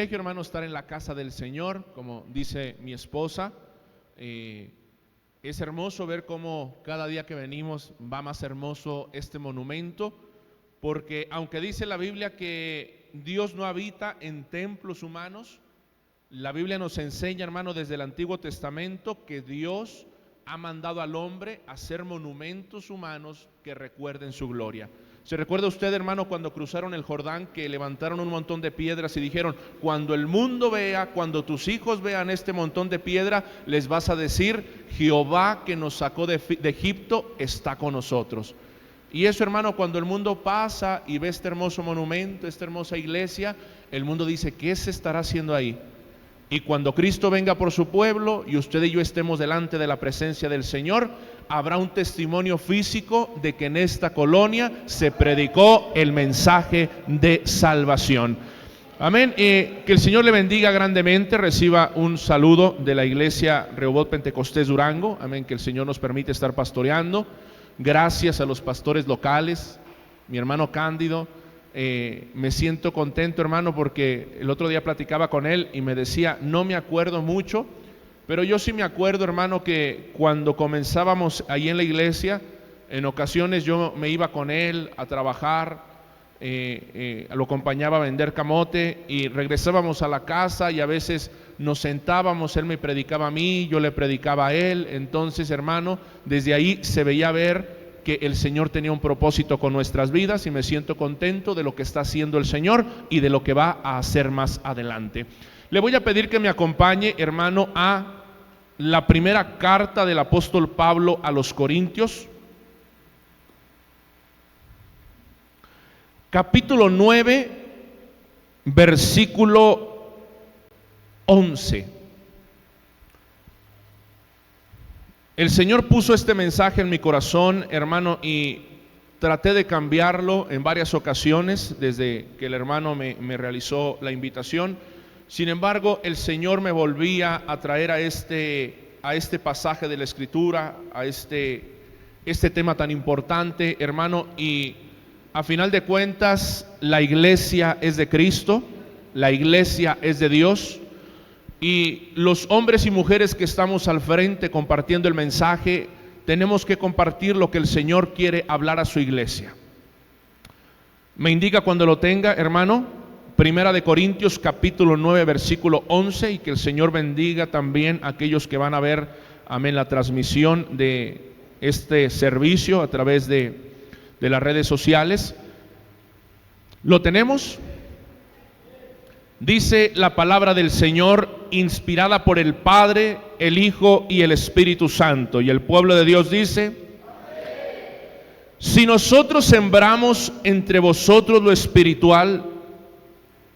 Hermano, estar en la casa del Señor, como dice mi esposa. Es hermoso ver cómo cada día que venimos va más hermoso este monumento, porque aunque dice la Biblia que Dios no habita en templos humanos, la Biblia nos enseña, hermano, desde el Antiguo Testamento que Dios ha mandado al hombre a hacer monumentos humanos que recuerden su gloria. ¿Se recuerda usted, hermano, cuando cruzaron el Jordán, que levantaron un montón de piedras y dijeron: cuando el mundo vea, cuando tus hijos vean este montón de piedra, les vas a decir: Jehová que nos sacó de Egipto está con nosotros? Y eso, hermano, cuando el mundo pasa y ve este hermoso monumento, esta hermosa iglesia, el mundo dice: ¿qué se estará haciendo ahí? Y cuando Cristo venga por su pueblo y usted y yo estemos delante de la presencia del Señor, habrá un testimonio físico de que en esta colonia se predicó el mensaje de salvación. Amén. Que el Señor le bendiga grandemente. Reciba un saludo de la iglesia Rehoboth Pentecostés Durango. Amén. Que el Señor nos permite estar pastoreando. Gracias a los pastores locales, mi hermano Cándido. Me siento contento, hermano, porque el otro día platicaba con él y me decía: no me acuerdo mucho, pero yo sí me acuerdo, hermano, que cuando comenzábamos ahí en la iglesia, en ocasiones yo me iba con él a trabajar, lo acompañaba a vender camote y regresábamos a la casa y a veces nos sentábamos, él me predicaba a mí, yo le predicaba a él. Entonces, hermano, desde ahí se veía ver que el Señor tenía un propósito con nuestras vidas, y me siento contento de lo que está haciendo el Señor y de lo que va a hacer más adelante. Le voy a pedir que me acompañe, hermano, a la primera carta del apóstol Pablo a los Corintios, capítulo 9, versículo 11. El Señor puso este mensaje en mi corazón, hermano, y traté de cambiarlo en varias ocasiones desde que el hermano me realizó la invitación. Sin embargo, el Señor me volvía a traer a este pasaje de la Escritura, a este tema tan importante, hermano, y a final de cuentas la iglesia es de Cristo, la iglesia es de Dios. Y los hombres y mujeres que estamos al frente compartiendo el mensaje, tenemos que compartir lo que el Señor quiere hablar a su iglesia. Me indica cuando lo tenga, hermano, Primera de Corintios capítulo 9 versículo 11, y que el Señor bendiga también a aquellos que van a ver, amén, la transmisión de este servicio a través de las redes sociales. ¿Lo tenemos? Dice la palabra del Señor, inspirada por el Padre, el Hijo y el Espíritu Santo. Y el pueblo de Dios dice: amén. Si nosotros sembramos entre vosotros lo espiritual,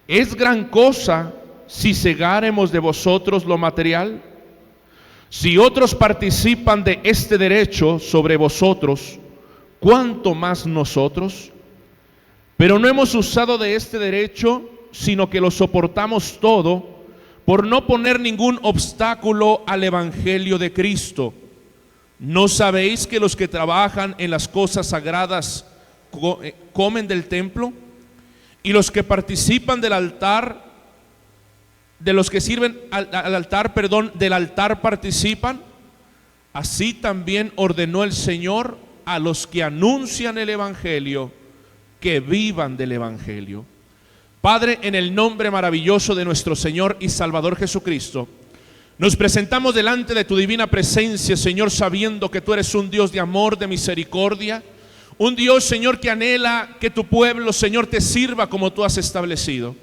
¿es gran cosa si segáremos de vosotros lo material? Si otros participan de este derecho sobre vosotros, ¿cuánto más nosotros? Pero no hemos usado de este derecho, sino que lo soportamos todo, por no poner ningún obstáculo al evangelio de Cristo. ¿No sabéis que los que trabajan en las cosas sagradas comen del templo? Y los que participan del altar, de los que sirven al altar, del altar participan. Así también ordenó el Señor a los que anuncian el evangelio, que vivan del evangelio. Padre, en el nombre maravilloso de nuestro Señor y Salvador Jesucristo, nos presentamos delante de tu divina presencia, Señor, sabiendo que tú eres un Dios de amor, de misericordia, un Dios, Señor, que anhela que tu pueblo, Señor, te sirva como tú has establecido.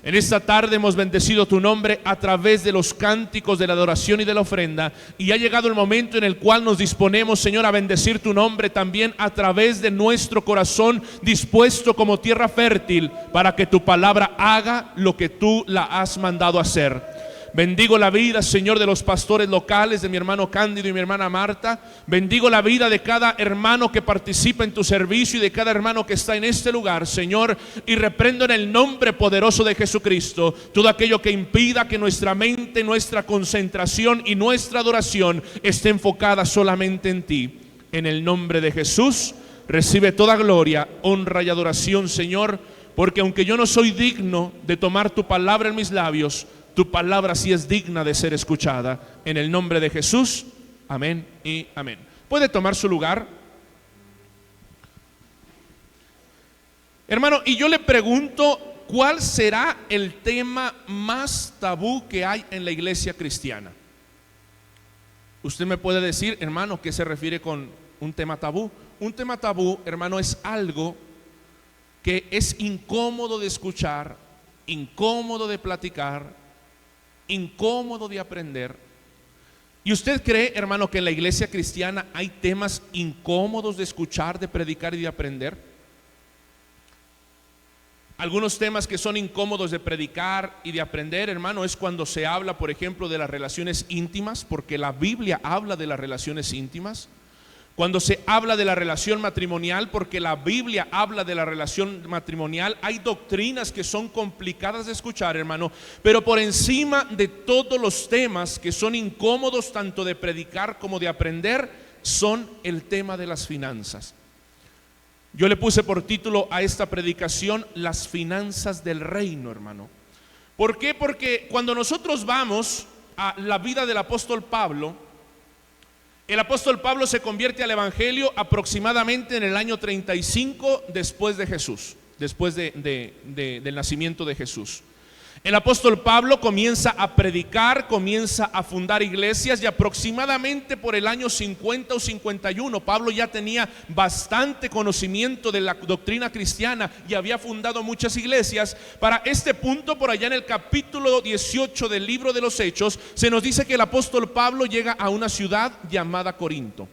En esta tarde hemos bendecido tu nombre a través de los cánticos, de la adoración y de la ofrenda, y ha llegado el momento en el cual nos disponemos, Señor, a bendecir tu nombre también a través de nuestro corazón dispuesto como tierra fértil para que tu palabra haga lo que tú la has mandado hacer. Bendigo la vida, Señor, de los pastores locales, de mi hermano Cándido y mi hermana Marta. Bendigo la vida de cada hermano que participa en tu servicio y de cada hermano que está en este lugar, Señor. Y reprendo en el nombre poderoso de Jesucristo todo aquello que impida que nuestra mente, nuestra concentración y nuestra adoración esté enfocada solamente en ti. En el nombre de Jesús, recibe toda gloria, honra y adoración, Señor, porque aunque yo no soy digno de tomar tu palabra en mis labios, tu palabra sí es digna de ser escuchada. En el nombre de Jesús, amén y amén. ¿Puede tomar su lugar? Hermano, y yo le pregunto, ¿cuál será el tema más tabú que hay en la iglesia cristiana? Usted me puede decir, hermano, ¿qué se refiere con un tema tabú? Un tema tabú, hermano, es algo que es incómodo de escuchar, incómodo de platicar, incómodo de aprender. ¿Y usted cree, hermano, que en la iglesia cristiana hay temas incómodos de escuchar, de predicar y de aprender? Algunos temas que son incómodos de predicar y de aprender, hermano, es cuando se habla, por ejemplo, de las relaciones íntimas, porque la Biblia habla de las relaciones íntimas. Cuando se habla de la relación matrimonial, porque la Biblia habla de la relación matrimonial. Hay doctrinas que son complicadas de escuchar, hermano, pero por encima de todos los temas que son incómodos tanto de predicar como de aprender, son el tema de las finanzas. Yo le puse por título a esta predicación, las finanzas del reino, hermano. ¿Por qué? Porque cuando nosotros vamos a la vida del apóstol Pablo, el apóstol Pablo se convierte al evangelio aproximadamente en el año 35 después de Jesús, después del nacimiento de Jesús. El apóstol Pablo comienza a predicar, comienza a fundar iglesias, y aproximadamente por el año 50 o 51 Pablo ya tenía bastante conocimiento de la doctrina cristiana y había fundado muchas iglesias. Para este punto, por allá en el capítulo 18 del libro de los Hechos, se nos dice que el apóstol Pablo llega a una ciudad llamada Corinto.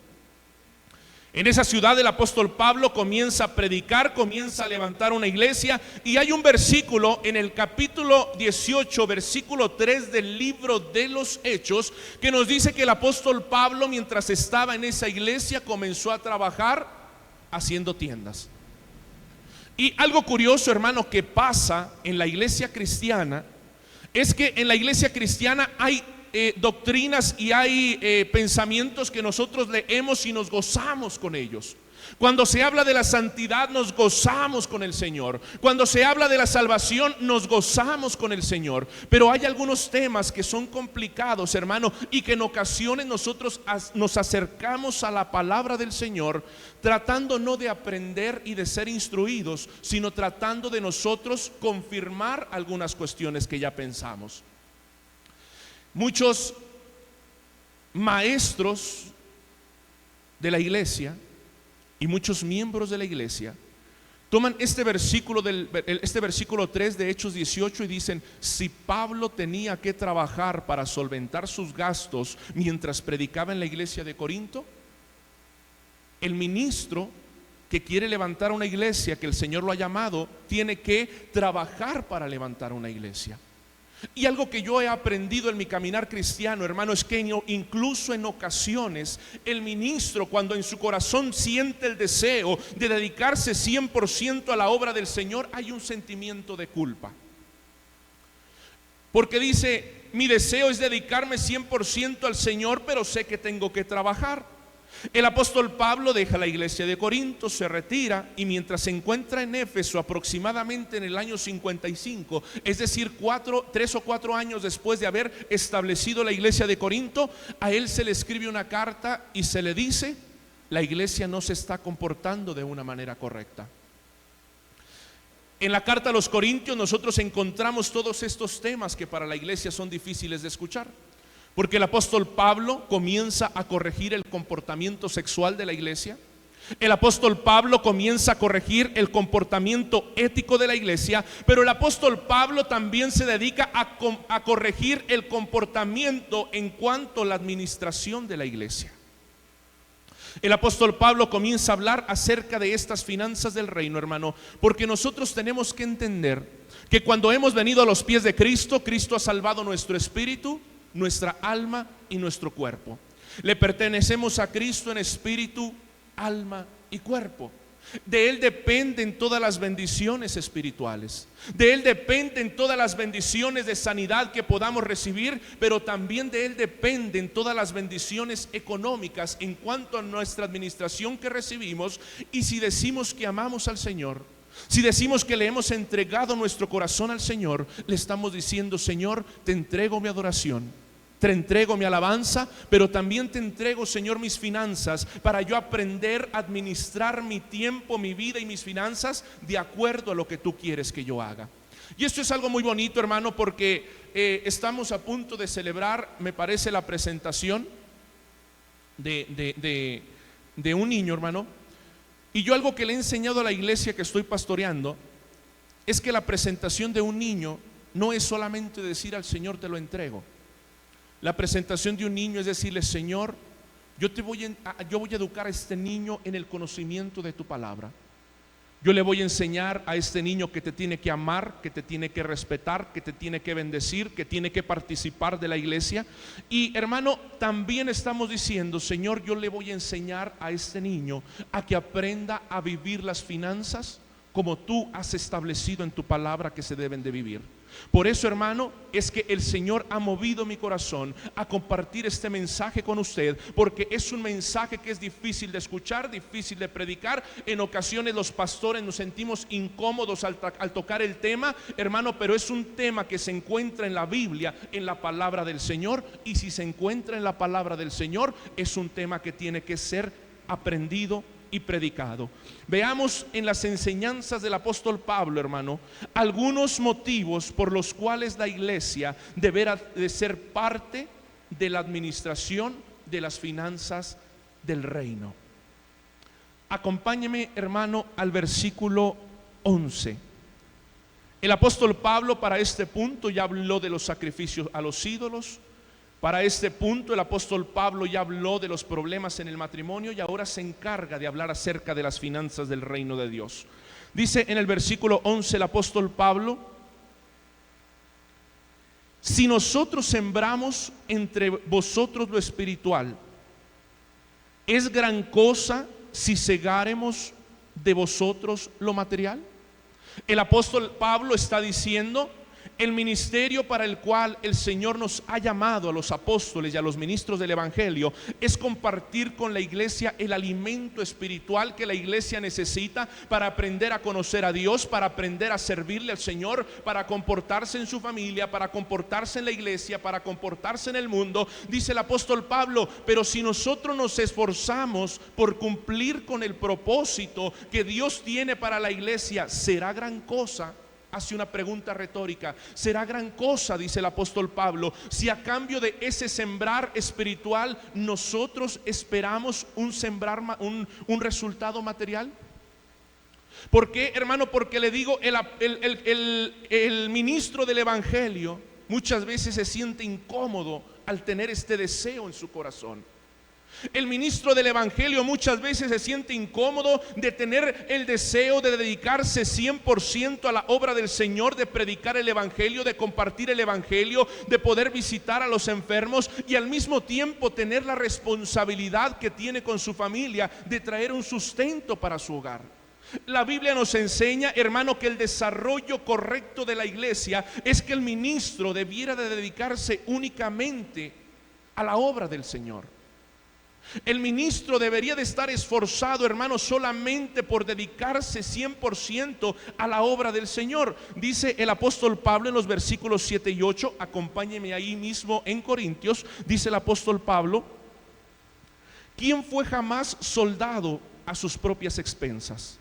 En esa ciudad el apóstol Pablo comienza a predicar, comienza a levantar una iglesia, y hay un versículo en el capítulo 18, versículo 3 del libro de los Hechos, que nos dice que el apóstol Pablo, mientras estaba en esa iglesia, comenzó a trabajar haciendo tiendas. Y algo curioso, hermano, que pasa en la iglesia cristiana, es que en la iglesia cristiana hay doctrinas y hay pensamientos que nosotros leemos y nos gozamos con ellos. Cuando se habla de la santidad, nos gozamos con el Señor. Cuando se habla de la salvación, nos gozamos con el Señor. Pero hay algunos temas que son complicados, hermano, y que en ocasiones nosotros nos acercamos a la palabra del Señor tratando no de aprender y de ser instruidos, sino tratando de nosotros confirmar algunas cuestiones que ya pensamos. Muchos maestros de la iglesia y muchos miembros de la iglesia toman este versículo 3 de Hechos 18 y dicen: si Pablo tenía que trabajar para solventar sus gastos mientras predicaba en la iglesia de Corinto, el ministro que quiere levantar una iglesia, que el Señor lo ha llamado, tiene que trabajar para levantar una iglesia. Y algo que yo he aprendido en mi caminar cristiano, hermano, es que incluso en ocasiones el ministro, cuando en su corazón siente el deseo de dedicarse 100% a la obra del Señor, hay un sentimiento de culpa. Porque dice: mi deseo es dedicarme 100% al Señor, pero sé que tengo que trabajar. El apóstol Pablo deja la iglesia de Corinto, se retira, y mientras se encuentra en Éfeso aproximadamente en el año 55, es decir, 3 o 4 años después de haber establecido la iglesia de Corinto, a él se le escribe una carta y se le dice: la iglesia no se está comportando de una manera correcta. En la carta a los Corintios nosotros encontramos todos estos temas que para la iglesia son difíciles de escuchar. Porque el apóstol Pablo comienza a corregir el comportamiento sexual de la iglesia. El apóstol Pablo comienza a corregir el comportamiento ético de la iglesia. Pero el apóstol Pablo también se dedica a corregir el comportamiento en cuanto a la administración de la iglesia. El apóstol Pablo comienza a hablar acerca de estas finanzas del reino, hermano, porque nosotros tenemos que entender que cuando hemos venido a los pies de Cristo, Cristo ha salvado nuestro espíritu, nuestra alma y nuestro cuerpo. Le pertenecemos a Cristo en espíritu, alma y cuerpo. De Él dependen todas las bendiciones espirituales. De Él dependen todas las bendiciones de sanidad que podamos recibir, pero también de Él dependen todas las bendiciones económicas en cuanto a nuestra administración que recibimos. Y si decimos que amamos al Señor, Si decimos que le hemos entregado nuestro corazón al Señor, le estamos diciendo: Señor, te entrego mi adoración, te entrego mi alabanza, pero también te entrego, Señor, mis finanzas, para yo aprender a administrar mi tiempo, mi vida y mis finanzas de acuerdo a lo que tú quieres que yo haga. Y esto es algo muy bonito, hermano, porque estamos a punto de celebrar, me parece, la presentación de un niño, hermano. Y yo algo que le he enseñado a la iglesia que estoy pastoreando es que la presentación de un niño no es solamente decir al Señor: te lo entrego. La presentación de un niño es decirle: Señor, yo voy a educar a este niño en el conocimiento de tu palabra. Yo le voy a enseñar a este niño que te tiene que amar, que te tiene que respetar, que te tiene que bendecir, que tiene que participar de la iglesia. Y hermano, también estamos diciendo: Señor, yo le voy a enseñar a este niño a que aprenda a vivir las finanzas como tú has establecido en tu palabra que se deben de vivir. Por eso, hermano, es que el Señor ha movido mi corazón a compartir este mensaje con usted, porque es un mensaje que es difícil de escuchar, difícil de predicar. En ocasiones los pastores nos sentimos incómodos al tocar el tema, hermano, pero es un tema que se encuentra en la Biblia, en la palabra del Señor. Y si se encuentra en la palabra del Señor, es un tema que tiene que ser aprendido y predicado. Veamos en las enseñanzas del apóstol Pablo, hermano, algunos motivos por los cuales la iglesia deberá de ser parte de la administración de las finanzas del reino. Acompáñeme, hermano, al versículo 11. El apóstol Pablo para este punto ya habló de los sacrificios a los ídolos. Para este punto el apóstol Pablo ya habló de los problemas en el matrimonio, y ahora se encarga de hablar acerca de las finanzas del reino de Dios. Dice en el versículo 11 el apóstol Pablo: si nosotros sembramos entre vosotros lo espiritual, ¿es gran cosa si segáremos de vosotros lo material? El apóstol Pablo está diciendo: el ministerio para el cual el Señor nos ha llamado a los apóstoles y a los ministros del evangelio es compartir con la iglesia el alimento espiritual que la iglesia necesita para aprender a conocer a Dios, para aprender a servirle al Señor, para comportarse en su familia, para comportarse en la iglesia, para comportarse en el mundo. Dice el apóstol Pablo: pero si nosotros nos esforzamos por cumplir con el propósito que Dios tiene para la iglesia, ¿será gran cosa? Hace una pregunta retórica. ¿Será gran cosa, dice el apóstol Pablo, si a cambio de ese sembrar espiritual nosotros esperamos un resultado material? ¿Por qué, hermano? Porque le digo, el ministro del evangelio muchas veces se siente incómodo al tener este deseo en su corazón. El ministro del evangelio muchas veces se siente incómodo de tener el deseo de dedicarse 100% a la obra del Señor, de predicar el evangelio, de compartir el evangelio, de poder visitar a los enfermos, y al mismo tiempo tener la responsabilidad que tiene con su familia de traer un sustento para su hogar. La Biblia nos enseña, hermano, que el desarrollo correcto de la iglesia es que el ministro debiera de dedicarse únicamente a la obra del Señor. El ministro debería de estar esforzado, hermano, solamente por dedicarse 100% a la obra del Señor. Dice el apóstol Pablo en los versículos 7 y 8, acompáñeme ahí mismo en Corintios. Dice el apóstol Pablo: ¿quién fue jamás soldado a sus propias expensas?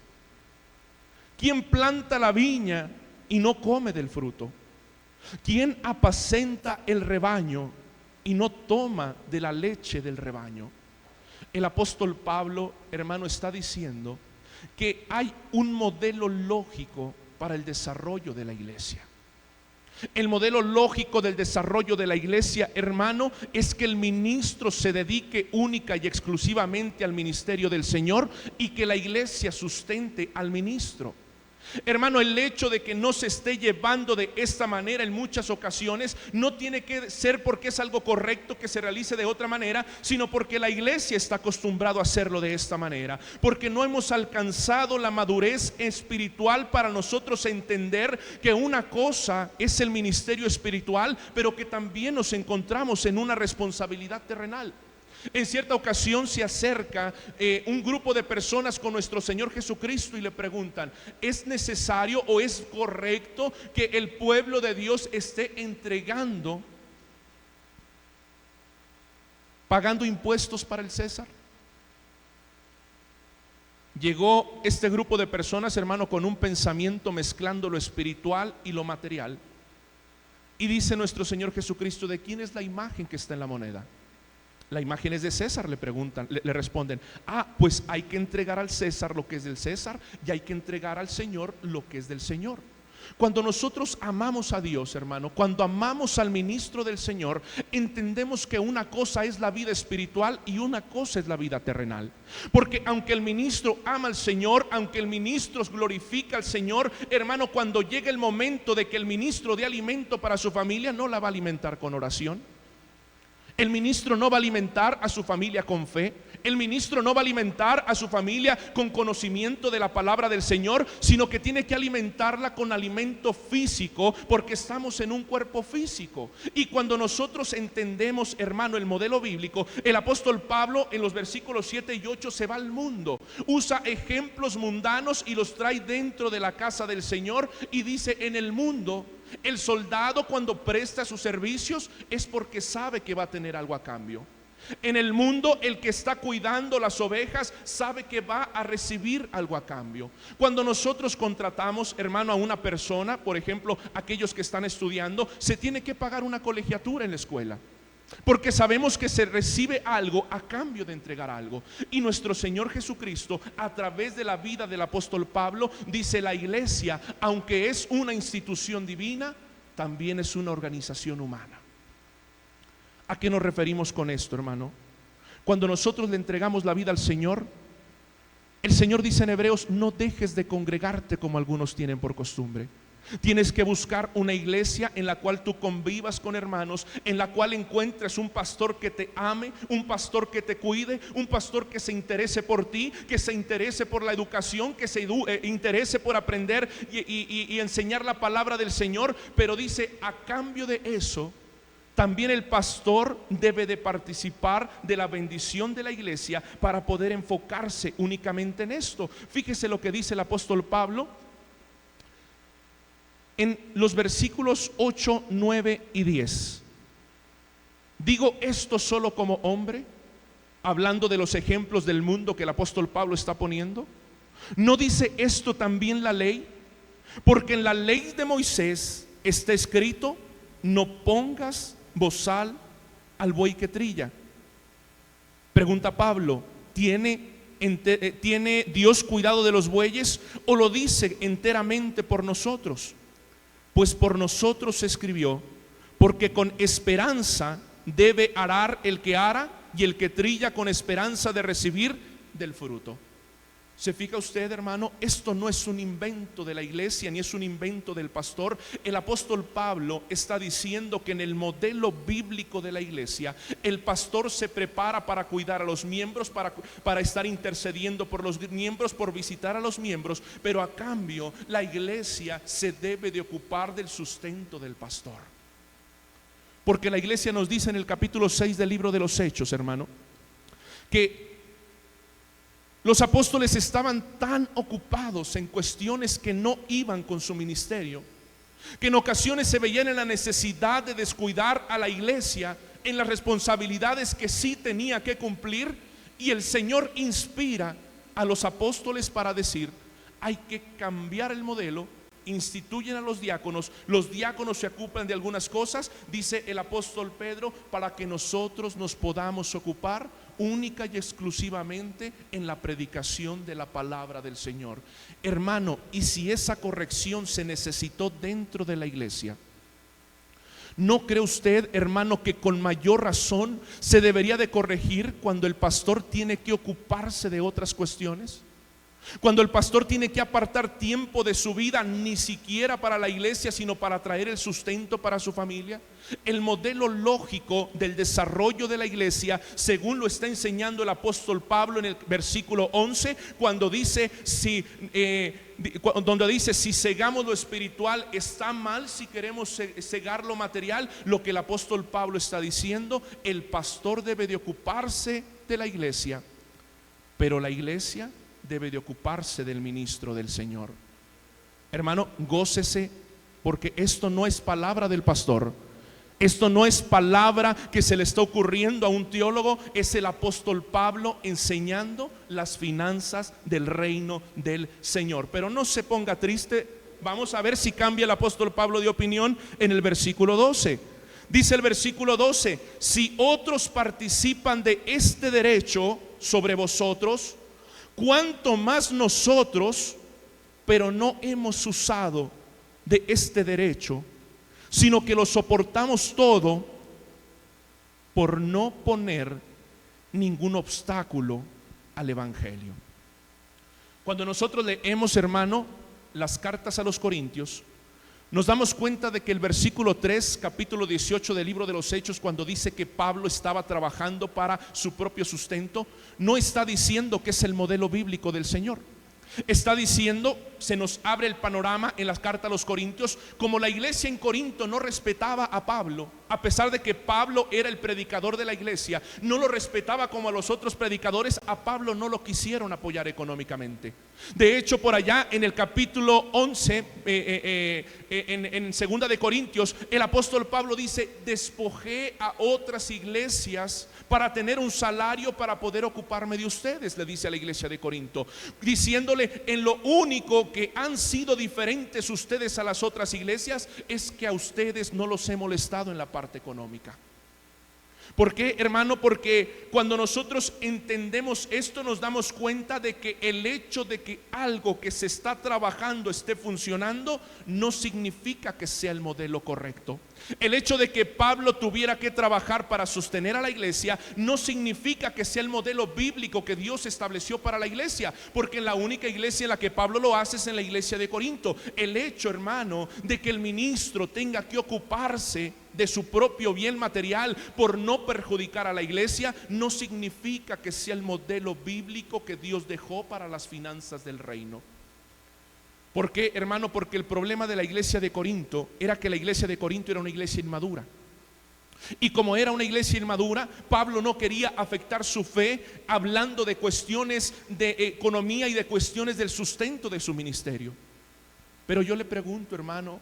¿Quién planta la viña y no come del fruto? ¿Quién apacenta el rebaño y no toma de la leche del rebaño? El apóstol Pablo, hermano, está diciendo que hay un modelo lógico para el desarrollo de la iglesia. El modelo lógico del desarrollo de la iglesia, hermano, es que el ministro se dedique única y exclusivamente al ministerio del Señor y que la iglesia sustente al ministro. Hermano, el hecho de que no se esté llevando de esta manera en muchas ocasiones no tiene que ser porque es algo correcto que se realice de otra manera, sino porque la iglesia está acostumbrado a hacerlo de esta manera, porque no hemos alcanzado la madurez espiritual para nosotros entender que una cosa es el ministerio espiritual, pero que también nos encontramos en una responsabilidad terrenal. En cierta ocasión se acerca un grupo de personas con nuestro Señor Jesucristo y le preguntan: ¿es necesario o es correcto que el pueblo de Dios esté entregando, pagando impuestos para el César? Llegó este grupo de personas, hermano, con un pensamiento mezclando lo espiritual y lo material. Y dice nuestro Señor Jesucristo: ¿de quién es la imagen que está en la moneda? La imagen es de César, le preguntan, le responden: pues hay que entregar al César lo que es del César y hay que entregar al Señor lo que es del Señor. Cuando nosotros amamos a Dios, hermano, cuando amamos al ministro del Señor, entendemos que una cosa es la vida espiritual y una cosa es la vida terrenal. Porque aunque el ministro ama al Señor, aunque el ministro glorifica al Señor, hermano, cuando llegue el momento de que el ministro dé alimento para su familia, no la va a alimentar con oración. El ministro no va a alimentar a su familia con fe. El ministro no va a alimentar a su familia con conocimiento de la palabra del Señor, sino que tiene que alimentarla con alimento físico, porque estamos en un cuerpo físico. Y cuando nosotros entendemos, hermano, el modelo bíblico, el apóstol Pablo en los versículos 7 y 8 se va al mundo, usa ejemplos mundanos y los trae dentro de la casa del Señor y dice: en el mundo, el soldado cuando presta sus servicios es porque sabe que va a tener algo a cambio. En el mundo, el que está cuidando las ovejas sabe que va a recibir algo a cambio. Cuando nosotros contratamos, hermano, a una persona, por ejemplo, aquellos que están estudiando, se tiene que pagar una colegiatura en la escuela, porque sabemos que se recibe algo a cambio de entregar algo. Y nuestro Señor Jesucristo, a través de la vida del apóstol Pablo, dice: la iglesia, aunque es una institución divina, también es una organización humana. ¿A qué nos referimos con esto, hermano? Cuando nosotros le entregamos la vida al Señor, el Señor dice en Hebreos: no dejes de congregarte como algunos tienen por costumbre. Tienes que buscar una iglesia en la cual tú convivas con hermanos, en la cual encuentres un pastor que te ame, un pastor que te cuide, un pastor que se interese por ti, que se interese por la educación, que se interese por aprender y enseñar la palabra del Señor. Pero dice: a cambio de eso, también el pastor debe de participar de la bendición de la iglesia para poder enfocarse únicamente en esto. Fíjese lo que dice el apóstol Pablo en los versículos 8, 9 y 10. Digo esto solo como hombre, hablando de los ejemplos del mundo que el apóstol Pablo está poniendo. ¿No dice esto también la ley? Porque en la ley de Moisés está escrito: no pongas bozal al buey que trilla. Pregunta Pablo: ¿tiene Dios cuidado de los bueyes o lo dice enteramente por nosotros? Pues por nosotros se escribió, porque con esperanza debe arar el que ara, y el que trilla con esperanza de recibir del fruto. ¿Se fija usted, hermano? Esto no es un invento de la iglesia, ni es un invento del pastor. El apóstol Pablo está diciendo que en el modelo bíblico de la iglesia, el pastor se prepara para cuidar a los miembros, para estar intercediendo por los miembros, por visitar a los miembros, pero a cambio la iglesia se debe de ocupar del sustento del pastor. Porque la iglesia nos dice en el capítulo 6 del libro de los Hechos, hermano, que los apóstoles estaban tan ocupados en cuestiones que no iban con su ministerio, que en ocasiones se veían en la necesidad de descuidar a la iglesia en las responsabilidades que sí tenía que cumplir. Y el Señor inspira a los apóstoles para decir: hay que cambiar el modelo. Instituyen a los diáconos se ocupan de algunas cosas, dice el apóstol Pedro, para que nosotros nos podamos ocupar única y exclusivamente en la predicación de la palabra del Señor. Hermano, y si esa corrección se necesitó dentro de la iglesia, ¿no cree usted, hermano, que con mayor razón se debería de corregir cuando el pastor tiene que ocuparse de otras cuestiones? Cuando el pastor tiene que apartar tiempo de su vida, ni siquiera para la iglesia, sino para traer el sustento para su familia. El modelo lógico del desarrollo de la iglesia, según lo está enseñando el apóstol Pablo en el versículo 11, cuando dice, si cegamos lo espiritual, está mal si queremos cegar lo material. Lo que el apóstol Pablo está diciendo, el pastor debe de ocuparse de la iglesia, pero la iglesia debe de ocuparse del ministro del Señor. Hermano, gócese, porque esto no es palabra del pastor, esto no es palabra que se le está ocurriendo a un teólogo, es el apóstol Pablo enseñando las finanzas del reino del Señor. Pero no se ponga triste, vamos a ver si cambia el apóstol Pablo de opinión en el versículo 12. Dice el versículo 12: si otros participan de este derecho sobre vosotros, cuánto más nosotros, pero no hemos usado de este derecho, sino que lo soportamos todo por no poner ningún obstáculo al evangelio. Cuando nosotros leemos, hermano, las cartas a los Corintios, nos damos cuenta de que el versículo 3, capítulo 18 del libro de los Hechos, cuando dice que Pablo estaba trabajando para su propio sustento, no está diciendo que es el modelo bíblico del Señor. Está diciendo, se nos abre el panorama en las cartas a los Corintios, como la iglesia en Corinto no respetaba a Pablo, a pesar de que Pablo era el predicador de la iglesia, no lo respetaba como a los otros predicadores, a Pablo no lo quisieron apoyar económicamente. De hecho, por allá en el capítulo 11, en segunda de Corintios, el apóstol Pablo dice: despojé a otras iglesias para tener un salario para poder ocuparme de ustedes, le dice a la iglesia de Corinto, diciéndole: en lo único que han sido diferentes ustedes a las otras iglesias es que a ustedes no los he molestado en la parte económica. ¿Por qué, hermano? Porque cuando nosotros entendemos esto, nos damos cuenta de que el hecho de que algo que se está trabajando esté funcionando no significa que sea el modelo correcto. El hecho de que Pablo tuviera que trabajar para sostener a la iglesia no significa que sea el modelo bíblico que Dios estableció para la iglesia, porque la única iglesia en la que Pablo lo hace es en la iglesia de Corinto. El hecho, hermano, de que el ministro tenga que ocuparse de su propio bien material por no perjudicar a la iglesia no significa que sea el modelo bíblico que Dios dejó para las finanzas del reino. ¿Por qué, hermano? Porque el problema de la iglesia de Corinto era que la iglesia de Corinto era una iglesia inmadura. Y como era una iglesia inmadura, Pablo no quería afectar su fe hablando de cuestiones de economía y de cuestiones del sustento de su ministerio. Pero yo le pregunto, hermano,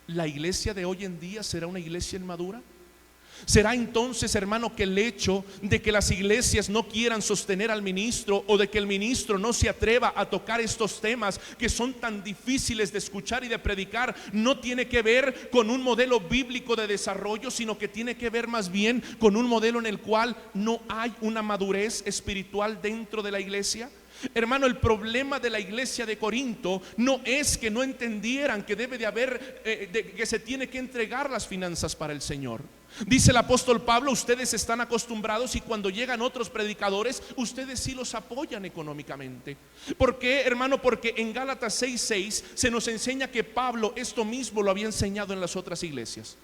¿la iglesia de hoy en día será una iglesia inmadura? ¿Será entonces, hermano, que el hecho de que las iglesias no quieran sostener al ministro o de que el ministro no se atreva a tocar estos temas que son tan difíciles de escuchar y de predicar no tiene que ver con un modelo bíblico de desarrollo, sino que tiene que ver más bien con un modelo en el cual no hay una madurez espiritual dentro de la iglesia? Hermano, el problema de la iglesia de Corinto no es que no entendieran que debe de haber, que se tiene que entregar las finanzas para el Señor. Dice el apóstol Pablo: ustedes están acostumbrados y cuando llegan otros predicadores, ustedes sí los apoyan económicamente. ¿Por qué, hermano? Porque en Gálatas 6:6 se nos enseña que Pablo esto mismo lo había enseñado en las otras iglesias.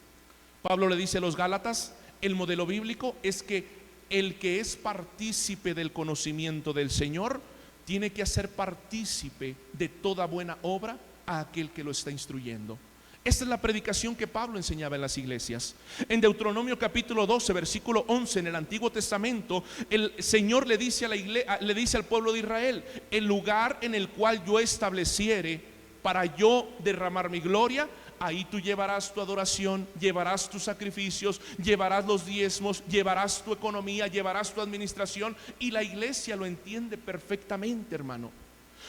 Pablo le dice a los Gálatas: el modelo bíblico es que el que es partícipe del conocimiento del Señor tiene que hacer partícipe de toda buena obra a aquel que lo está instruyendo. Esta es la predicación que Pablo enseñaba en las iglesias. En Deuteronomio capítulo 12, versículo 11, en el Antiguo Testamento, el Señor le dice a la iglesia, le dice al pueblo de Israel: el lugar en el cual yo estableciere para yo derramar mi gloria, ahí tú llevarás tu adoración, llevarás tus sacrificios, llevarás los diezmos, llevarás tu economía, llevarás tu administración. Y la iglesia lo entiende perfectamente, hermano.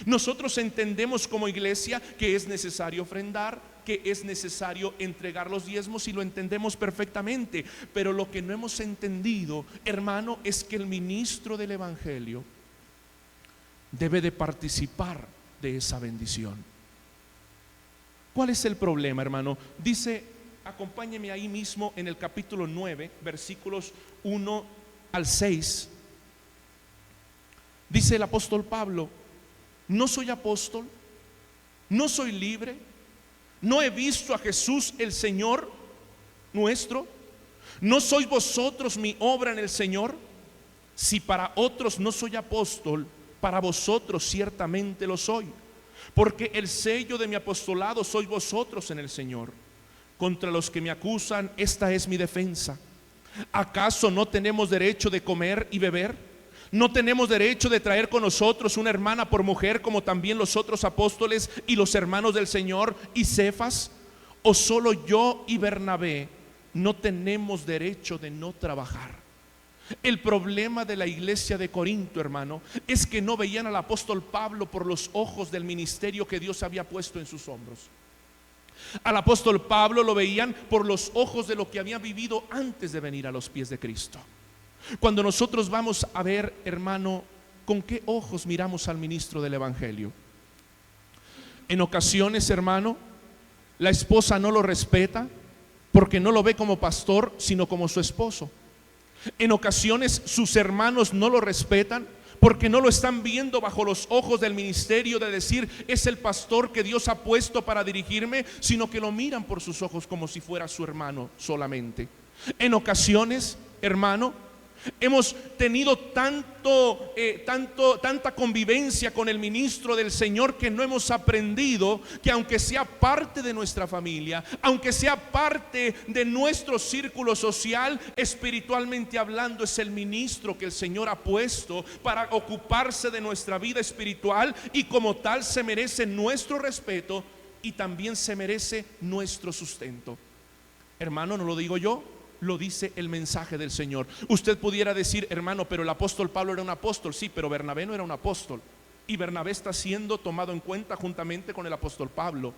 Nosotros entendemos como iglesia que es necesario ofrendar, que es necesario entregar los diezmos, y lo entendemos perfectamente. Pero lo que no hemos entendido, hermano, es que el ministro del evangelio debe de participar de esa bendición. ¿Cuál es el problema, hermano? Dice, acompáñeme ahí mismo en el capítulo 9, versículos 1 al 6. Dice el apóstol Pablo: ¿No soy apóstol? ¿No soy libre? ¿No he visto a Jesús el Señor nuestro? ¿No sois vosotros mi obra en el Señor? Si para otros no soy apóstol, para vosotros ciertamente lo soy, porque el sello de mi apostolado sois vosotros en el Señor. Contra los que me acusan, esta es mi defensa. ¿Acaso no tenemos derecho de comer y beber? ¿No tenemos derecho de traer con nosotros una hermana por mujer, como también los otros apóstoles y los hermanos del Señor y Cefas? ¿O solo yo y Bernabé no tenemos derecho de no trabajar? El problema de la iglesia de Corinto, hermano, es que no veían al apóstol Pablo por los ojos del ministerio que Dios había puesto en sus hombros. Al apóstol Pablo lo veían por los ojos de lo que había vivido antes de venir a los pies de Cristo. Cuando nosotros vamos a ver, hermano, ¿con qué ojos miramos al ministro del Evangelio? En ocasiones, hermano, la esposa no lo respeta porque no lo ve como pastor, sino como su esposo. En ocasiones sus hermanos no lo respetan porque no lo están viendo bajo los ojos del ministerio de decir, es el pastor que Dios ha puesto para dirigirme, sino que lo miran por sus ojos como si fuera su hermano solamente. En ocasiones, hermano, hemos tenido tanta convivencia con el ministro del Señor que no hemos aprendido que aunque sea parte de nuestra familia, aunque sea parte de nuestro círculo social, espiritualmente hablando, es el ministro que el Señor ha puesto para ocuparse de nuestra vida espiritual, y como tal se merece nuestro respeto y también se merece nuestro sustento. Hermano, no lo digo yo, lo dice el mensaje del Señor. Usted pudiera decir, hermano, pero el apóstol Pablo era un apóstol. Sí, pero Bernabé no era un apóstol, y Bernabé está siendo tomado en cuenta juntamente con el apóstol Pablo.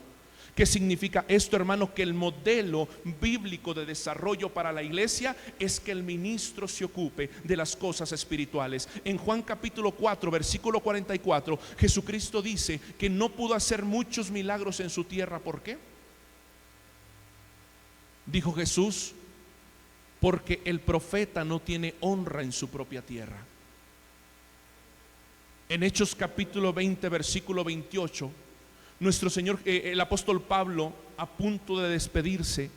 ¿Qué significa esto, hermano? Que el modelo bíblico de desarrollo para la iglesia es que el ministro se ocupe de las cosas espirituales. En Juan capítulo 4, versículo 44, Jesucristo dice que no pudo hacer muchos milagros en su tierra. ¿Por qué? Dijo Jesús, porque el profeta no tiene honra en su propia tierra. En Hechos capítulo 20, versículo 28, nuestro Señor, el apóstol Pablo, a punto de despedirse,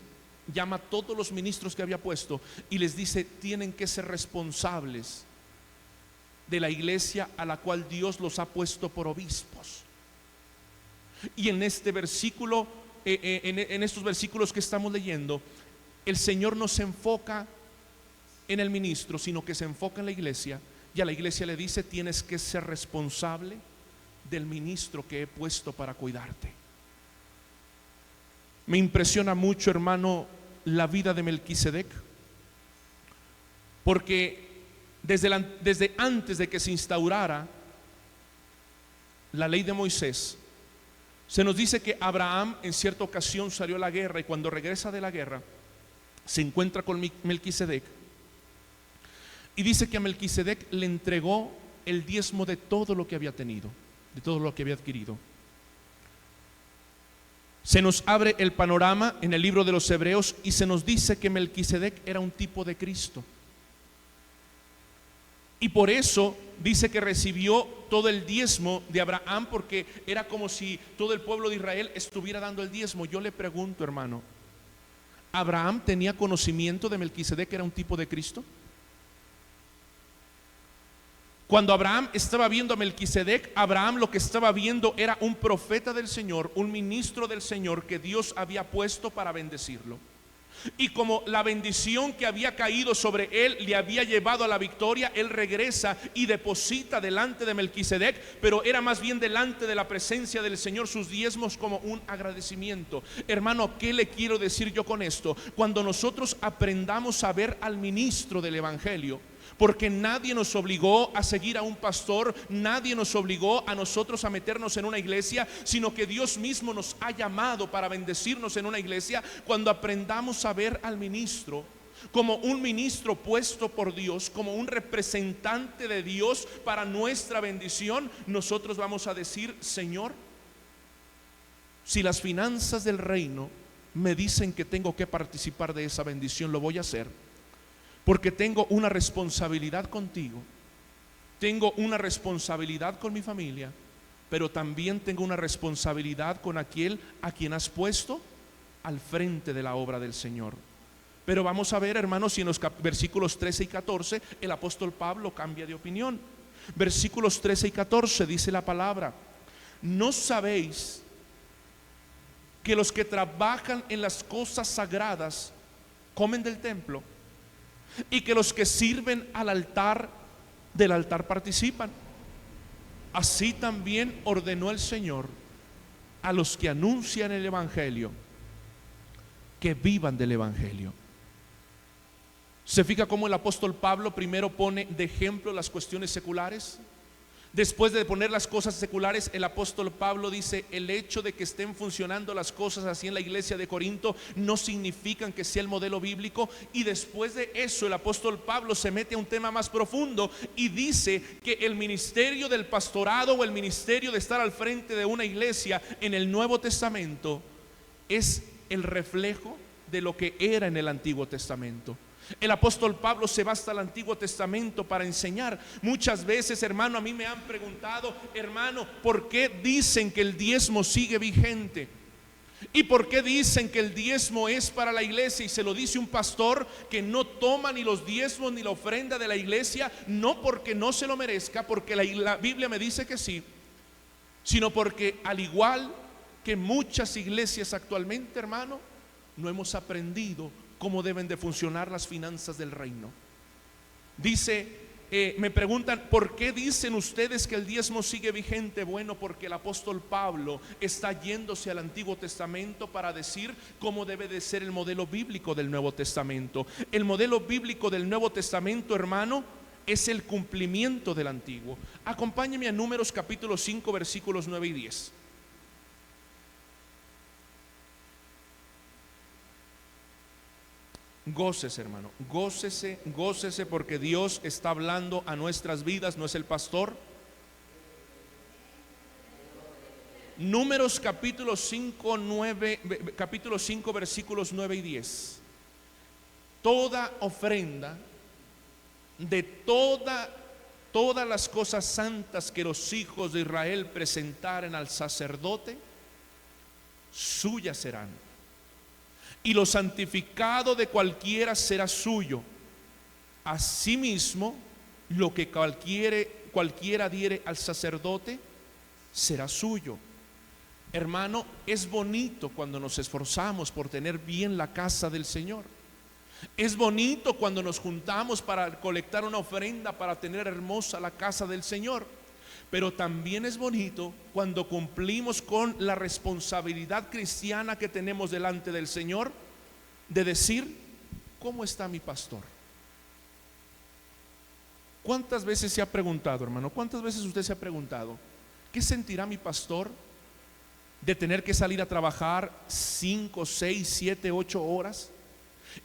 llama a todos los ministros que había puesto y les dice, tienen que ser responsables de la iglesia a la cual Dios los ha puesto por obispos. Y en este versículo, en estos versículos que estamos leyendo, el Señor no se enfoca en el ministro, sino que se enfoca en la iglesia, y a la iglesia le dice, tienes que ser responsable del ministro que he puesto para cuidarte. Me impresiona mucho, hermano, la vida de Melquisedec, porque desde antes de que se instaurara la ley de Moisés, se nos dice que Abraham en cierta ocasión salió a la guerra, y cuando regresa de la guerra se encuentra con Melquisedec, y dice que a Melquisedec le entregó el diezmo de todo lo que había tenido, de todo lo que había adquirido. Se nos abre el panorama en el libro de los Hebreos y se nos dice que Melquisedec era un tipo de Cristo, y por eso dice que recibió todo el diezmo de Abraham, porque era como si todo el pueblo de Israel estuviera dando el diezmo. Yo le pregunto, hermano, ¿Abraham tenía conocimiento de Melquisedec que era un tipo de Cristo? Cuando Abraham estaba viendo a Melquisedec, Abraham lo que estaba viendo era un profeta del Señor, un ministro del Señor que Dios había puesto para bendecirlo. Y como la bendición que había caído sobre él le había llevado a la victoria, él regresa y deposita delante de Melquisedec, pero era más bien delante de la presencia del Señor, sus diezmos como un agradecimiento. Hermano, ¿qué le quiero decir yo con esto? Cuando nosotros aprendamos a ver al ministro del Evangelio, porque nadie nos obligó a seguir a un pastor, nadie nos obligó a nosotros a meternos en una iglesia, sino que Dios mismo nos ha llamado para bendecirnos en una iglesia. Cuando aprendamos a ver al ministro como un ministro puesto por Dios, como un representante de Dios para nuestra bendición, nosotros vamos a decir, Señor, si las finanzas del reino me dicen que tengo que participar de esa bendición, lo voy a hacer, porque tengo una responsabilidad contigo, tengo una responsabilidad con mi familia, pero también tengo una responsabilidad con aquel a quien has puesto al frente de la obra del Señor. Pero vamos a ver, hermanos, si en los versículos 13 y 14 el apóstol Pablo cambia de opinión. Versículos 13 y 14 dice la palabra: ¿no sabéis que los que trabajan en las cosas sagradas comen del templo, y que los que sirven al altar, del altar participan? Así también ordenó el Señor a los que anuncian el Evangelio que vivan del Evangelio. ¿Se fija cómo el apóstol Pablo primero pone de ejemplo las cuestiones seculares? Después de poner las cosas seculares, el apóstol Pablo dice: el hecho de que estén funcionando las cosas así en la iglesia de Corinto no significan que sea el modelo bíblico. Y después de eso el apóstol Pablo se mete a un tema más profundo y dice que el ministerio del pastorado o el ministerio de estar al frente de una iglesia en el Nuevo Testamento es el reflejo de lo que era en el Antiguo Testamento. El apóstol Pablo se va hasta el Antiguo Testamento para enseñar. Muchas veces, hermano, a mí me han preguntado: hermano, ¿por qué dicen que el diezmo sigue vigente? ¿Y por qué dicen que el diezmo es para la iglesia? Y se lo dice un pastor que no toma ni los diezmos ni la ofrenda de la iglesia, no porque no se lo merezca, porque la Biblia me dice que sí, sino porque, al igual que muchas iglesias actualmente, hermano, no hemos aprendido cómo deben de funcionar las finanzas del reino. Dice, me preguntan: ¿por qué dicen ustedes que el diezmo sigue vigente? Bueno, porque el apóstol Pablo está yéndose al Antiguo Testamento para decir cómo debe de ser el modelo bíblico del Nuevo Testamento. El modelo bíblico del Nuevo Testamento, hermano, es el cumplimiento del Antiguo. Acompáñeme a Números capítulo 5 versículos 9 y 10. Gócese, hermano, gócese, gócese, porque Dios está hablando a nuestras vidas, no es el pastor. Números capítulo 5 versículos 9 y 10. Toda ofrenda de todas las cosas santas que los hijos de Israel presentaren al sacerdote, suyas serán. Y lo santificado de cualquiera será suyo. Asimismo, lo que cualquiera diere al sacerdote será suyo. Hermano, es bonito cuando nos esforzamos por tener bien la casa del Señor. Es bonito cuando nos juntamos para colectar una ofrenda para tener hermosa la casa del Señor. Pero también es bonito cuando cumplimos con la responsabilidad cristiana que tenemos delante del Señor, de decir: ¿cómo está mi pastor? ¿Cuántas veces se ha preguntado, hermano? ¿Cuántas veces usted se ha preguntado: ¿qué sentirá mi pastor de tener que salir a trabajar 5, 6, 7, 8 horas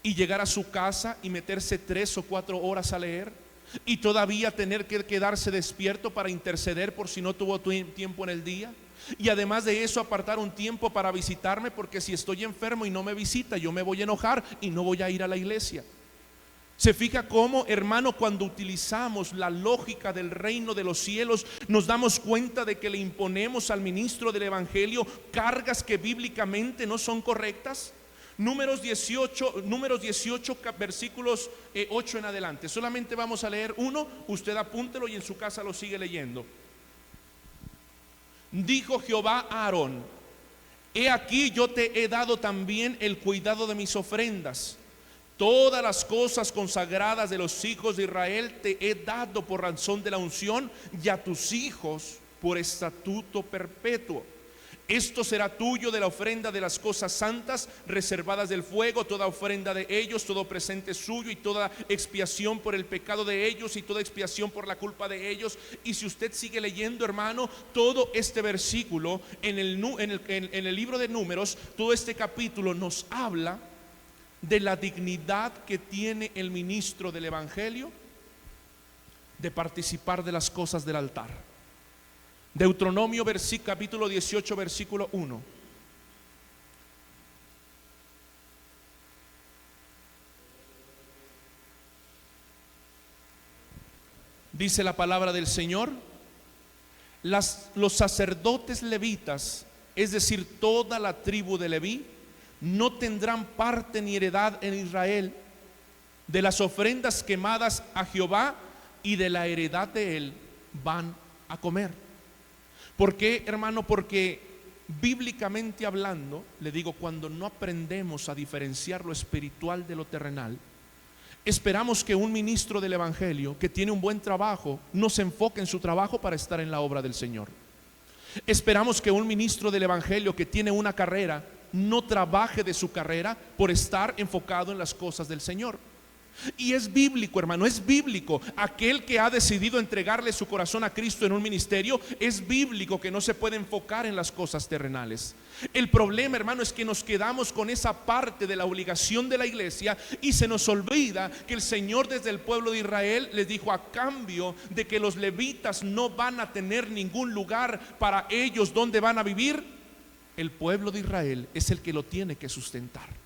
y llegar a su casa y meterse 3 o 4 horas a leer, y todavía tener que quedarse despierto para interceder por si no tuvo tiempo en el día? Y además de eso, apartar un tiempo para visitarme, porque si estoy enfermo y no me visita, yo me voy a enojar y no voy a ir a la iglesia. Se fija cómo, hermano, cuando utilizamos la lógica del reino de los cielos, nos damos cuenta de que le imponemos al ministro del evangelio cargas que bíblicamente no son correctas. Números 18 versículos 8 en adelante. Solamente vamos a leer uno, usted apúntelo y en su casa lo sigue leyendo. Dijo Jehová a Aarón: he aquí, yo te he dado también el cuidado de mis ofrendas. Todas las cosas consagradas de los hijos de Israel te he dado por razón de la unción, y a tus hijos por estatuto perpetuo. Esto será tuyo de la ofrenda de las cosas santas reservadas del fuego, toda ofrenda de ellos, todo presente suyo, y toda expiación por el pecado de ellos, y toda expiación por la culpa de ellos. Y si usted sigue leyendo, hermano, todo este versículo en el libro de Números, todo este capítulo nos habla de la dignidad que tiene el ministro del evangelio de participar de las cosas del altar. Deuteronomio capítulo 18 versículo 1. Dice la palabra del Señor: Los sacerdotes levitas, es decir, toda la tribu de Leví, no tendrán parte ni heredad en Israel de las ofrendas quemadas a Jehová, y de la heredad de él van a comer. ¿Por qué, hermano? Porque bíblicamente hablando, le digo, cuando no aprendemos a diferenciar lo espiritual de lo terrenal, esperamos que un ministro del evangelio que tiene un buen trabajo no se enfoque en su trabajo para estar en la obra del Señor. Esperamos que un ministro del evangelio que tiene una carrera no trabaje de su carrera por estar enfocado en las cosas del Señor. Y es bíblico, hermano, es bíblico. Aquel que ha decidido entregarle su corazón a Cristo en un ministerio, es bíblico que no se puede enfocar en las cosas terrenales. El problema, hermano, es que nos quedamos con esa parte de la obligación de la iglesia y se nos olvida que el Señor desde el pueblo de Israel les dijo: a cambio de que los levitas no van a tener ningún lugar para ellos donde van a vivir, el pueblo de Israel es el que lo tiene que sustentar.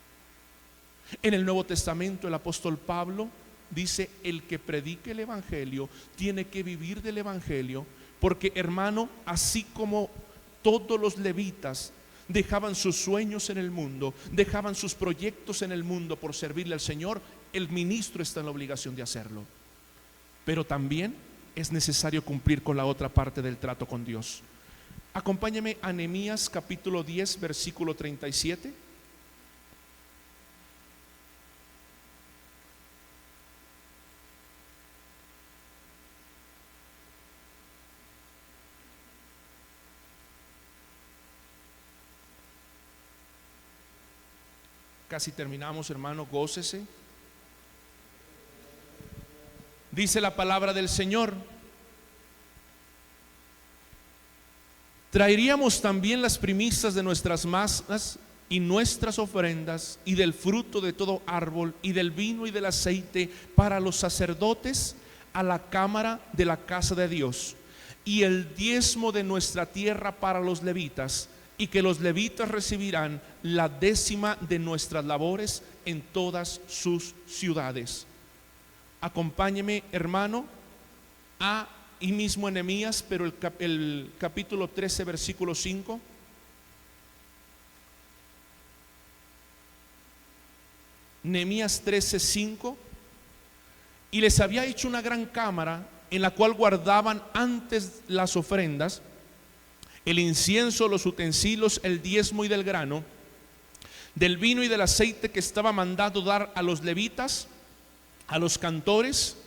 En el Nuevo Testamento el apóstol Pablo dice: el que predique el evangelio tiene que vivir del evangelio, porque, hermano, así como todos los levitas dejaban sus sueños en el mundo, dejaban sus proyectos en el mundo por servirle al Señor, el ministro está en la obligación de hacerlo. Pero también es necesario cumplir con la otra parte del trato con Dios. Acompáñame a Nehemías capítulo 10 versículo 37. Casi terminamos, hermano, gócese. Dice la palabra del Señor: traeríamos también las primicias de nuestras masas y nuestras ofrendas, y del fruto de todo árbol, y del vino y del aceite para los sacerdotes a la cámara de la casa de Dios, y el diezmo de nuestra tierra para los levitas, y que los levitas recibirán la décima de nuestras labores en todas sus ciudades. Acompáñeme, hermano, ahí mismo en Nehemías, pero el capítulo 13 versículo 5. Nehemías 13, 5. Y les había hecho una gran cámara en la cual guardaban antes las ofrendas, el incienso, los utensilios, el diezmo y del grano, del vino y del aceite que estaba mandado dar a los levitas, a los cantores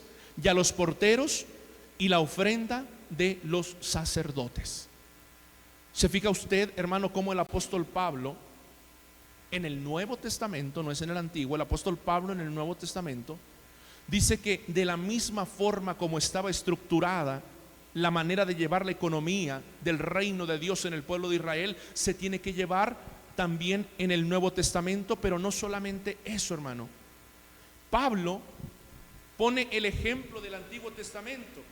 y a los porteros, y la ofrenda de los sacerdotes. ¿Se fija usted, hermano, cómo el apóstol Pablo en el Nuevo Testamento, no es en el Antiguo, el apóstol Pablo en el Nuevo Testamento dice que de la misma forma como estaba estructurada la manera de llevar la economía del reino de Dios en el pueblo de Israel, se tiene que llevar también en el Nuevo Testamento? Pero no solamente eso, hermano. Pablo pone el ejemplo del Antiguo Testamento,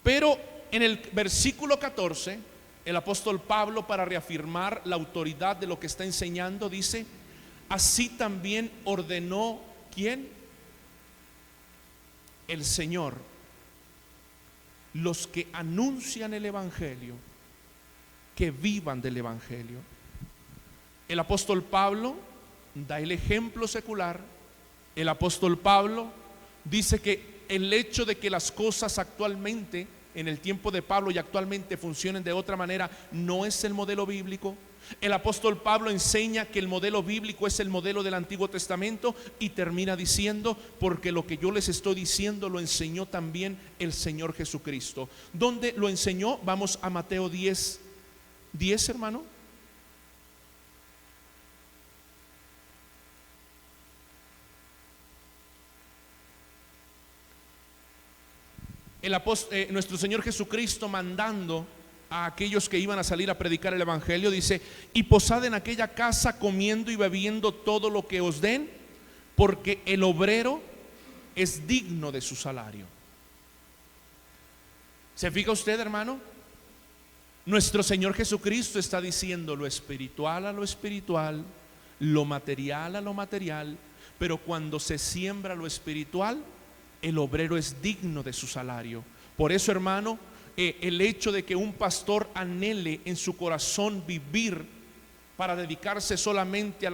pero en el versículo 14 el apóstol Pablo, para reafirmar la autoridad de lo que está enseñando, dice: así también ordenó, ¿quién? El Señor, los que anuncian el evangelio, que vivan del evangelio. El apóstol Pablo da el ejemplo secular. El apóstol Pablo dice que el hecho de que las cosas actualmente, en el tiempo de Pablo y actualmente, funcionen de otra manera, no es el modelo bíblico. El apóstol Pablo enseña que el modelo bíblico es el modelo del Antiguo Testamento, y termina diciendo: porque lo que yo les estoy diciendo lo enseñó también el Señor Jesucristo. ¿Dónde lo enseñó? Vamos a Mateo 10, hermano. Nuestro Señor Jesucristo, mandando a aquellos que iban a salir a predicar el evangelio, dice: y posad en aquella casa comiendo y bebiendo todo lo que os den, porque el obrero es digno de su salario. ¿Se fija usted, hermano? Nuestro Señor Jesucristo está diciendo lo espiritual a lo espiritual, lo material a lo material, pero cuando se siembra lo espiritual, el obrero es digno de su salario. Por eso, hermano, el hecho de que un pastor anhele en su corazón vivir para dedicarse solamente a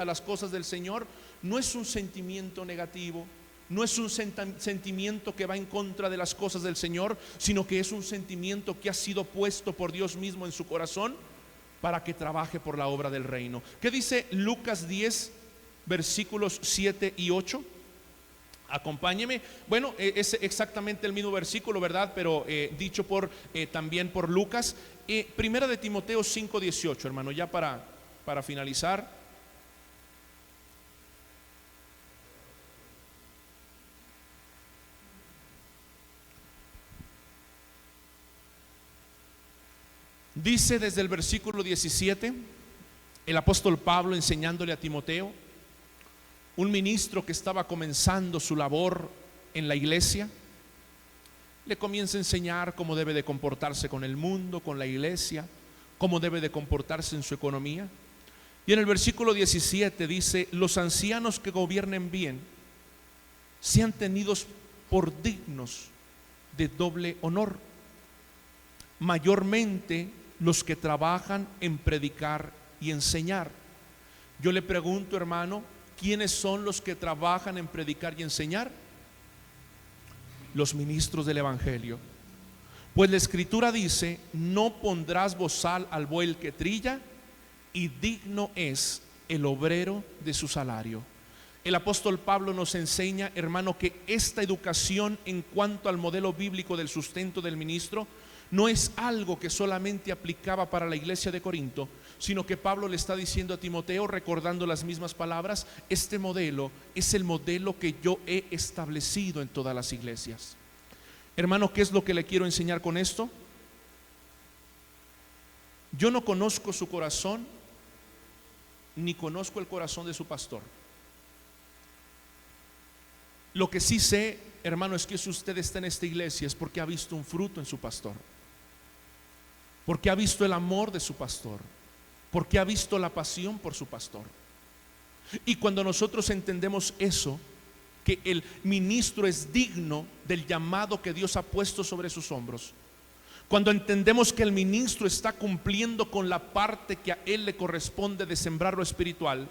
las cosas del Señor, no es un sentimiento negativo, no es un sentimiento que va en contra de las cosas del Señor, sino que es un sentimiento que ha sido puesto por Dios mismo en su corazón para que trabaje por la obra del reino. ¿Qué dice Lucas 10, versículos 7 y 8? Acompáñeme. Bueno, es exactamente el mismo versículo, ¿verdad? Pero dicho también por Lucas. Primera de Timoteo 5, 18, hermano, ya para finalizar. Dice desde el versículo 17, el apóstol Pablo enseñándole a Timoteo, un ministro que estaba comenzando su labor en la iglesia, le comienza a enseñar cómo debe de comportarse con el mundo, con la iglesia, cómo debe de comportarse en su economía. Y en el versículo 17 dice: los ancianos que gobiernen bien sean tenidos por dignos de doble honor, mayormente los que trabajan en predicar y enseñar. Yo le pregunto, hermano, ¿quiénes son los que trabajan en predicar y enseñar? Los ministros del evangelio. Pues la escritura dice: no pondrás bozal al buey que trilla, y digno es el obrero de su salario. El apóstol Pablo nos enseña, hermano, que esta educación en cuanto al modelo bíblico del sustento del ministro no es algo que solamente aplicaba para la iglesia de Corinto, sino que Pablo le está diciendo a Timoteo, recordando las mismas palabras: este modelo es el modelo que yo he establecido en todas las iglesias. Hermano, ¿qué es lo que le quiero enseñar con esto? Yo no conozco su corazón, ni conozco el corazón de su pastor. Lo que sí sé, hermano, es que si usted está en esta iglesia es porque ha visto un fruto en su pastor, porque ha visto el amor de su pastor, porque ha visto la pasión por su pastor. Y cuando nosotros entendemos eso, que el ministro es digno del llamado que Dios ha puesto sobre sus hombros, cuando entendemos que el ministro está cumpliendo con la parte que a él le corresponde de sembrar lo espiritual,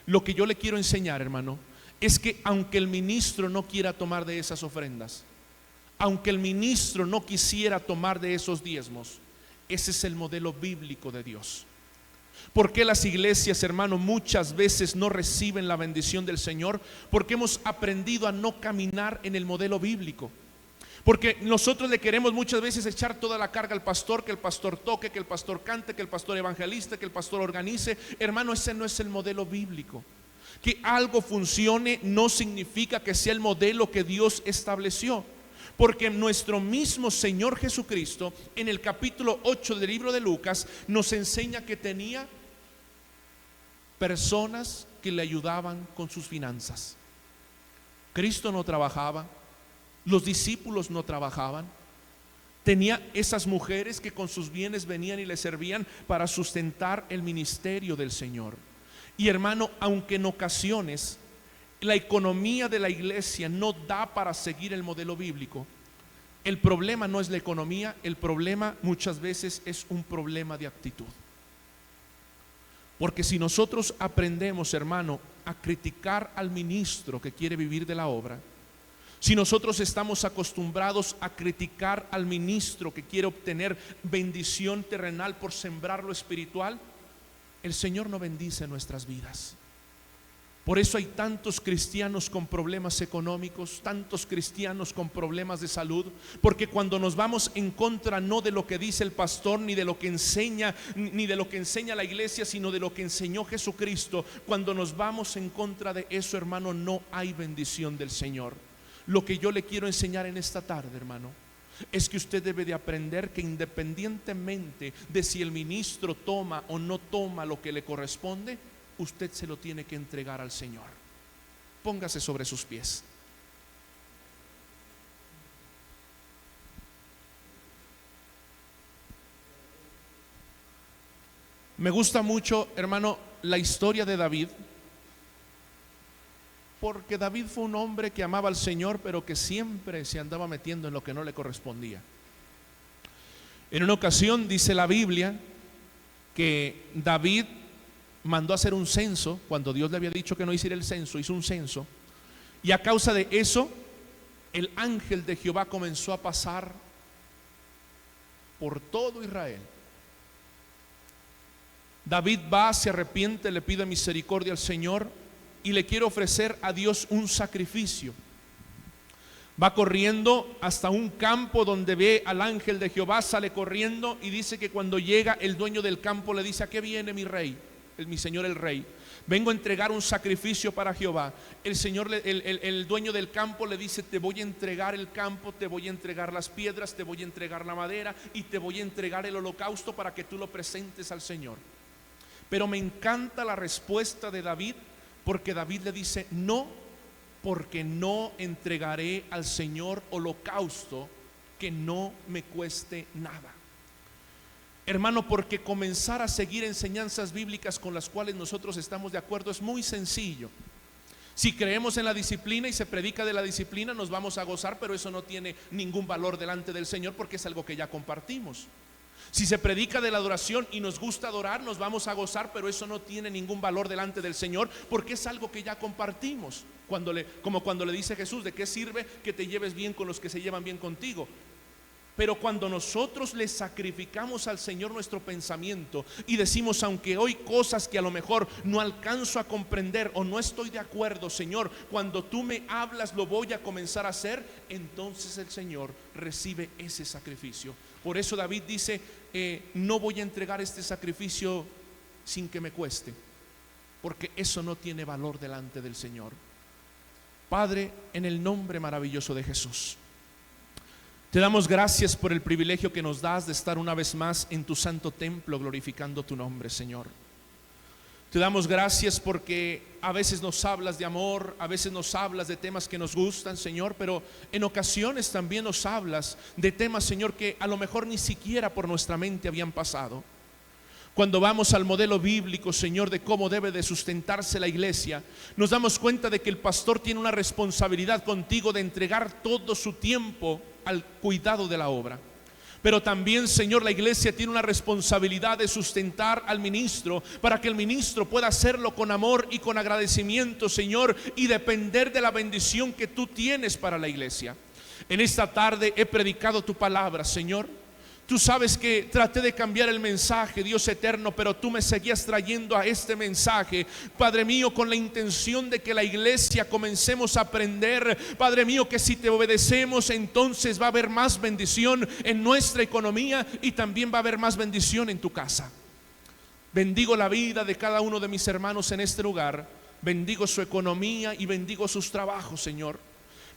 lo que yo le quiero enseñar, hermano, es que aunque el ministro no quiera tomar de esas ofrendas, aunque el ministro no quisiera tomar de esos diezmos, ese es el modelo bíblico de Dios. ¿Por qué las iglesias, hermano, muchas veces no reciben la bendición del Señor? Porque hemos aprendido a no caminar en el modelo bíblico. Porque nosotros le queremos muchas veces echar toda la carga al pastor, que el pastor toque, que el pastor cante, que el pastor evangelista, que el pastor organice. Hermano, ese no es el modelo bíblico. Que algo funcione no significa que sea el modelo que Dios estableció. Porque nuestro mismo Señor Jesucristo, en el capítulo 8 del libro de Lucas, nos enseña que tenía personas que le ayudaban con sus finanzas. Cristo no trabajaba, los discípulos no trabajaban. Tenía esas mujeres que con sus bienes venían y le servían para sustentar el ministerio del Señor. Y hermano, aunque en ocasiones la economía de la iglesia no da para seguir el modelo bíblico, el problema no es la economía, el problema muchas veces es un problema de actitud. Porque si nosotros aprendemos, hermano, a criticar al ministro que quiere vivir de la obra, si nosotros estamos acostumbrados a criticar al ministro que quiere obtener bendición terrenal por sembrar lo espiritual, el Señor no bendice nuestras vidas. Por eso hay tantos cristianos con problemas económicos, tantos cristianos con problemas de salud, porque cuando nos vamos en contra no de lo que dice el pastor, ni de lo que enseña, ni de lo que enseña la iglesia, sino de lo que enseñó Jesucristo, cuando nos vamos en contra de eso, hermano, no hay bendición del Señor. Lo que yo le quiero enseñar en esta tarde, hermano, es que usted debe de aprender que independientemente de si el ministro toma o no toma lo que le corresponde, usted se lo tiene que entregar al Señor. Póngase sobre sus pies. Me gusta mucho, hermano, la historia de David, porque David fue un hombre que amaba al Señor, pero que siempre se andaba metiendo en lo que no le correspondía. En una ocasión dice la Biblia que David mandó a hacer un censo, cuando Dios le había dicho que no hiciera el censo, hizo un censo, y a causa de eso, el ángel de Jehová comenzó a pasar por todo Israel. David va, se arrepiente, le pide misericordia al Señor y le quiere ofrecer a Dios un sacrificio. Va corriendo hasta un campo donde ve al ángel de Jehová, sale corriendo y dice que cuando llega el dueño del campo le dice: ¿a qué viene mi rey? Mi señor el rey. Vengo a entregar un sacrificio para Jehová. El dueño del campo le dice: te voy a entregar el campo, te voy a entregar las piedras, te voy a entregar la madera y te voy a entregar el holocausto para que tú lo presentes al Señor. Pero me encanta la respuesta de David, porque David le dice: no, porque no entregaré al Señor holocausto que no me cueste nada. Hermano, porque comenzar a seguir enseñanzas bíblicas con las cuales nosotros estamos de acuerdo es muy sencillo. Si creemos en la disciplina y se predica de la disciplina, nos vamos a gozar, pero eso no tiene ningún valor delante del Señor, porque es algo que ya compartimos. Si se predica de la adoración y nos gusta adorar, nos vamos a gozar, pero eso no tiene ningún valor delante del Señor, porque es algo que ya compartimos. Como cuando le dice Jesús: ¿de qué sirve que te lleves bien con los que se llevan bien contigo? Pero cuando nosotros le sacrificamos al Señor nuestro pensamiento y decimos: aunque hoy cosas que a lo mejor no alcanzo a comprender o no estoy de acuerdo, Señor, cuando tú me hablas lo voy a comenzar a hacer, entonces el Señor recibe ese sacrificio. Por eso David dice: no voy a entregar este sacrificio sin que me cueste, porque eso no tiene valor delante del Señor. Padre, en el nombre maravilloso de Jesús, te damos gracias por el privilegio que nos das de estar una vez más en tu santo templo glorificando tu nombre, Señor. Te damos gracias porque a veces nos hablas de amor, a veces nos hablas de temas que nos gustan, Señor, pero en ocasiones también nos hablas de temas, Señor, que a lo mejor ni siquiera por nuestra mente habían pasado. Cuando vamos al modelo bíblico, Señor, de cómo debe de sustentarse la iglesia, nos damos cuenta de que el pastor tiene una responsabilidad contigo de entregar todo su tiempo al cuidado de la obra. Pero también, Señor, la iglesia tiene una responsabilidad de sustentar al ministro, para que el ministro pueda hacerlo con amor y con agradecimiento, Señor, y depender de la bendición que tú tienes para la iglesia. En esta tarde he predicado tu palabra, Señor. Tú sabes que traté de cambiar el mensaje, Dios eterno, pero tú me seguías trayendo a este mensaje, Padre mío, con la intención de que la iglesia comencemos a aprender, Padre mío, que si te obedecemos, entonces va a haber más bendición en nuestra economía y también va a haber más bendición en tu casa. Bendigo la vida de cada uno de mis hermanos en este lugar, bendigo su economía y bendigo sus trabajos, Señor.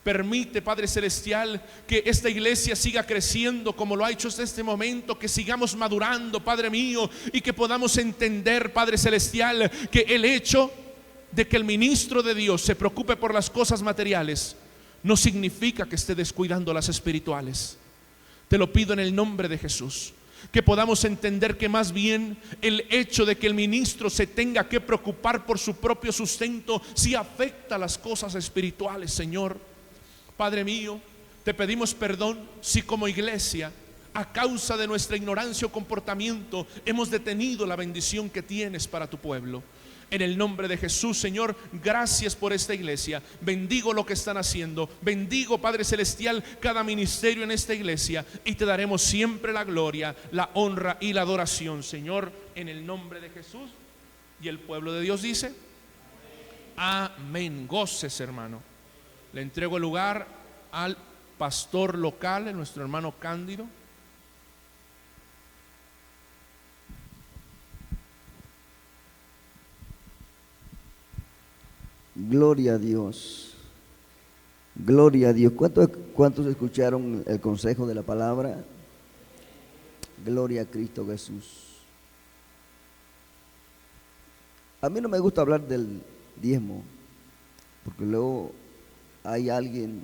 Permite, Padre Celestial, que esta iglesia siga creciendo como lo ha hecho hasta este momento, que sigamos madurando, Padre mío, y que podamos entender, Padre Celestial, que el hecho de que el ministro de Dios se preocupe por las cosas materiales no significa que esté descuidando las espirituales. Te lo pido en el nombre de Jesús, que podamos entender que más bien el hecho de que el ministro se tenga que preocupar por su propio sustento sí afecta las cosas espirituales, Señor. Padre mío, te pedimos perdón si como iglesia, a causa de nuestra ignorancia o comportamiento, hemos detenido la bendición que tienes para tu pueblo. En el nombre de Jesús, Señor, gracias por esta iglesia. Bendigo lo que están haciendo. Bendigo, Padre Celestial, cada ministerio en esta iglesia, y te daremos siempre la gloria, la honra y la adoración, Señor, en el nombre de Jesús. Y el pueblo de Dios dice: amén. Goces, hermano. Le entrego el lugar al pastor local, nuestro hermano Cándido. Gloria a Dios. Gloria a Dios. ¿Cuántos escucharon el consejo de la palabra? Gloria a Cristo Jesús. A mí no me gusta hablar del diezmo, porque luego hay alguien